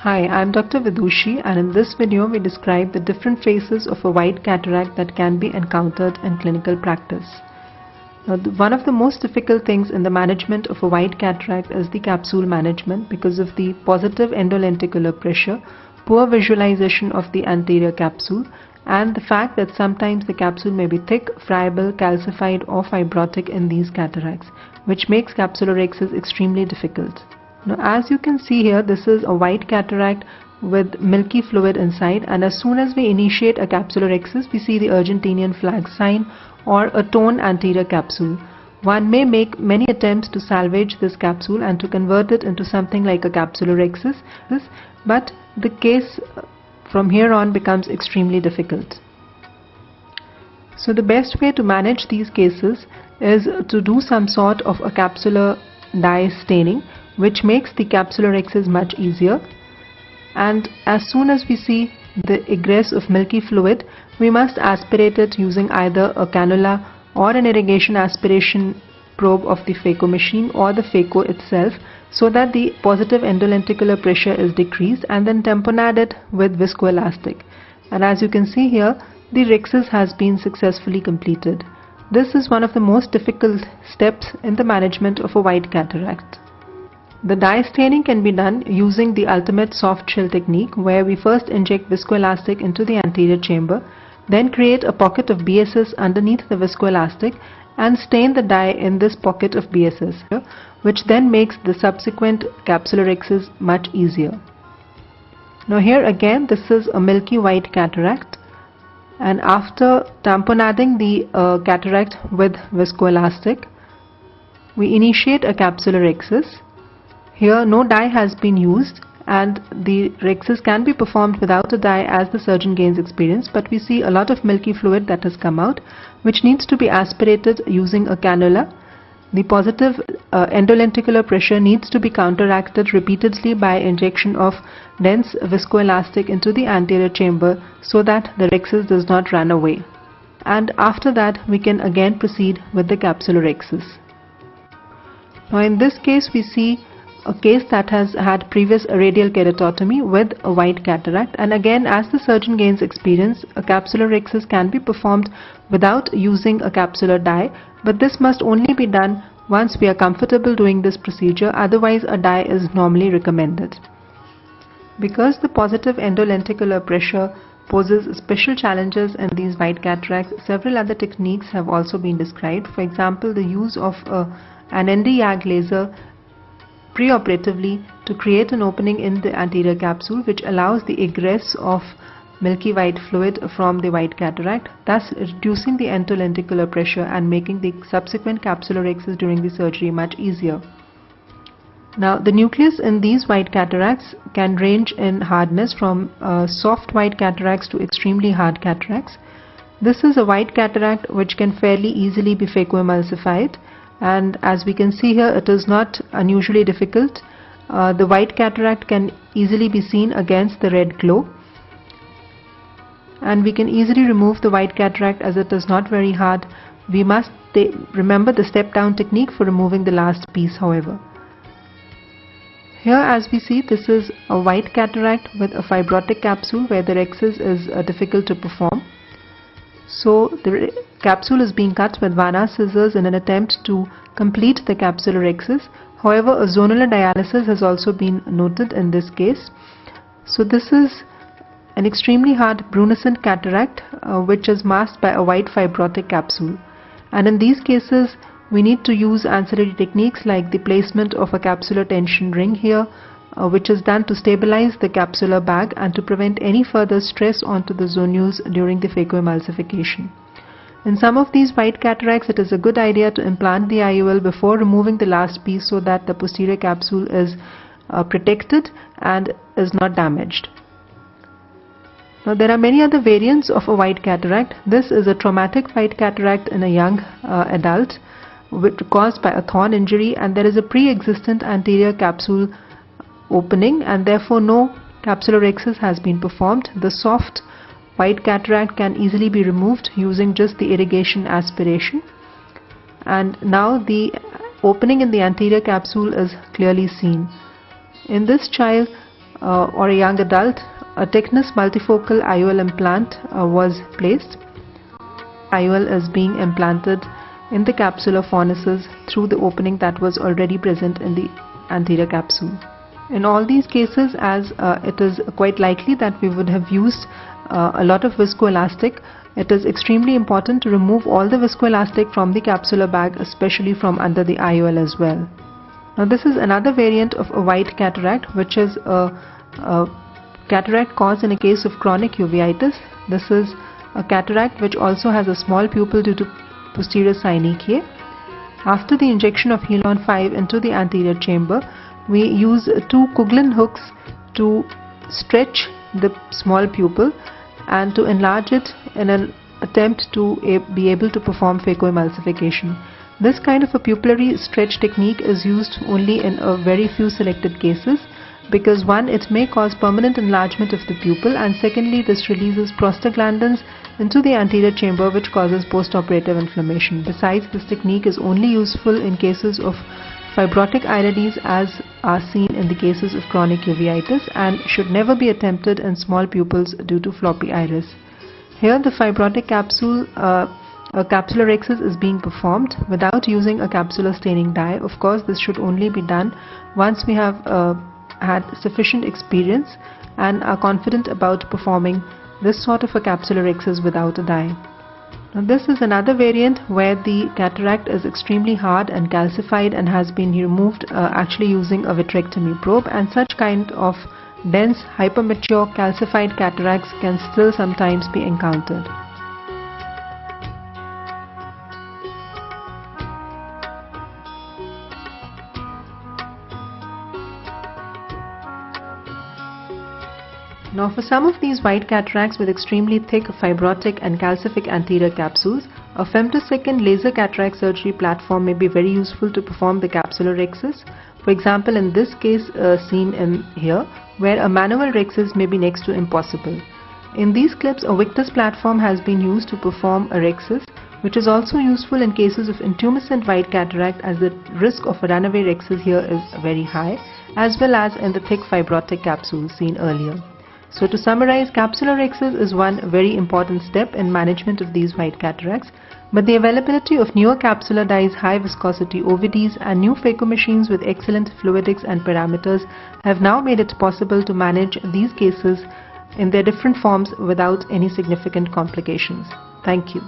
Hi, I'm Dr. Vidushi, and in this video we describe the different phases of a white cataract that can be encountered in clinical practice. Now, one of the most difficult things in the management of a white cataract is the capsule management because of the positive endolenticular pressure, poor visualization of the anterior capsule, and the fact that sometimes the capsule may be thick, friable, calcified or fibrotic in these cataracts, which makes capsulorhexis extremely difficult. Now, as you can see here, this is a white cataract with milky fluid inside, and as soon as we initiate a capsulorhexis, we see the Argentinian flag sign or a torn anterior capsule. One may make many attempts to salvage this capsule and to convert it into something like a capsulorhexis, but the case from here on becomes extremely difficult. So the best way to manage these cases is to do some sort of a capsular dye staining, which makes the capsulorhexis much easier. And as soon as we see the egress of milky fluid, we must aspirate it using either a cannula or an irrigation aspiration probe of the phaco machine or the phaco itself, so that the positive endolenticular pressure is decreased, and then tamponade it with viscoelastic. And as you can see here, the rhexis has been successfully completed. This is one of the most difficult steps in the management of a white cataract. The dye staining can be done using the ultimate soft chill technique, where we first inject viscoelastic into the anterior chamber, then create a pocket of BSS underneath the viscoelastic and stain the dye in this pocket of BSS, which then makes the subsequent capsulorhexis much easier. Now here again, this is a milky white cataract, and after tamponading the cataract with viscoelastic, we initiate a capsulorhexis. Here no dye has been used, and the rhexis can be performed without a dye as the surgeon gains experience, but we see a lot of milky fluid that has come out, which needs to be aspirated using a cannula. The positive endolenticular pressure needs to be counteracted repeatedly by injection of dense viscoelastic into the anterior chamber so that the rhexis does not run away. And after that we can again proceed with the capsulorhexis. Now in this case we see a case that has had previous radial keratotomy with a white cataract, and again, as the surgeon gains experience, a capsulorhexis can be performed without using a capsular dye, but this must only be done once we are comfortable doing this procedure, otherwise a dye is normally recommended. Because the positive endolenticular pressure poses special challenges in these white cataracts, several other techniques have also been described. For example, the use of an ND-YAG laser preoperatively to create an opening in the anterior capsule, which allows the egress of milky white fluid from the white cataract, thus reducing the endolenticular pressure and making the subsequent capsulorhexis during the surgery much easier. Now, the nucleus in these white cataracts can range in hardness from soft white cataracts to extremely hard cataracts. This is a white cataract which can fairly easily be phacoemulsified, and as we can see here, it is not unusually difficult. The white cataract can easily be seen against the red glow, and we can easily remove the white cataract as it is not very hard. We must remember the step down technique for removing the last piece, however. Here, as we see, this is a white cataract with a fibrotic capsule where the rhexis is difficult to perform. So the capsule is being cut with Vanna scissors in an attempt to complete the capsulorhexis. However, a zonular dialysis has also been noted in this case. So this is an extremely hard brunescent cataract which is masked by a white fibrotic capsule. And in these cases, we need to use ancillary techniques like the placement of a capsular tension ring here, which is done to stabilize the capsular bag and to prevent any further stress onto the zonules during the phacoemulsification. In some of these white cataracts, it is a good idea to implant the IOL before removing the last piece so that the posterior capsule is protected and is not damaged. Now, there are many other variants of a white cataract. This is a traumatic white cataract in a young adult caused by a thorn injury, and there is a pre-existent anterior capsule opening, and therefore no capsulorhexis has been performed. The soft white cataract can easily be removed using just the irrigation aspiration, and now the opening in the anterior capsule is clearly seen. In this child, or a young adult, a Technus multifocal IOL implant was placed. IOL is being implanted in the capsular fornices through the opening that was already present in the anterior capsule. In all these cases, as it is quite likely that we would have used a lot of viscoelastic, it is extremely important to remove all the viscoelastic from the capsular bag, especially from under the IOL as well. Now this is another variant of a white cataract, which is a cataract caused in a case of chronic uveitis. This is a cataract which also has a small pupil due to posterior synechiae. After the injection of Helon 5 into the anterior chamber, we use two Kuglin hooks to stretch the small pupil and to enlarge it in an attempt to be able to perform phacoemulsification. This kind of a pupillary stretch technique is used only in a very few selected cases, because one, it may cause permanent enlargement of the pupil, and secondly, this releases prostaglandins into the anterior chamber, which causes postoperative inflammation. Besides, this technique is only useful in cases of fibrotic irides, as are seen in the cases of chronic uveitis, and should never be attempted in small pupils due to floppy iris. Here the fibrotic capsule capsulorhexis is being performed without using a capsular staining dye. Of course, this should only be done once we have had sufficient experience and are confident about performing this sort of a capsulorhexis without a dye. Now this is another variant where the cataract is extremely hard and calcified and has been removed actually using a vitrectomy probe, and such kind of dense, hypermature calcified cataracts can still sometimes be encountered. Now for some of these white cataracts with extremely thick fibrotic and calcific anterior capsules, a femtosecond laser cataract surgery platform may be very useful to perform the capsulorhexis. For example, in this case seen in here, where a manual rhexis may be next to impossible. In these clips, a Victus platform has been used to perform a rhexis, which is also useful in cases of intumescent white cataract, as the risk of a runaway rhexis here is very high, as well as in the thick fibrotic capsules seen earlier. So to summarize, capsulorhexis is one very important step in management of these white cataracts, but the availability of newer capsular dyes, high viscosity OVDs and new phaco machines with excellent fluidics and parameters have now made it possible to manage these cases in their different forms without any significant complications. Thank you.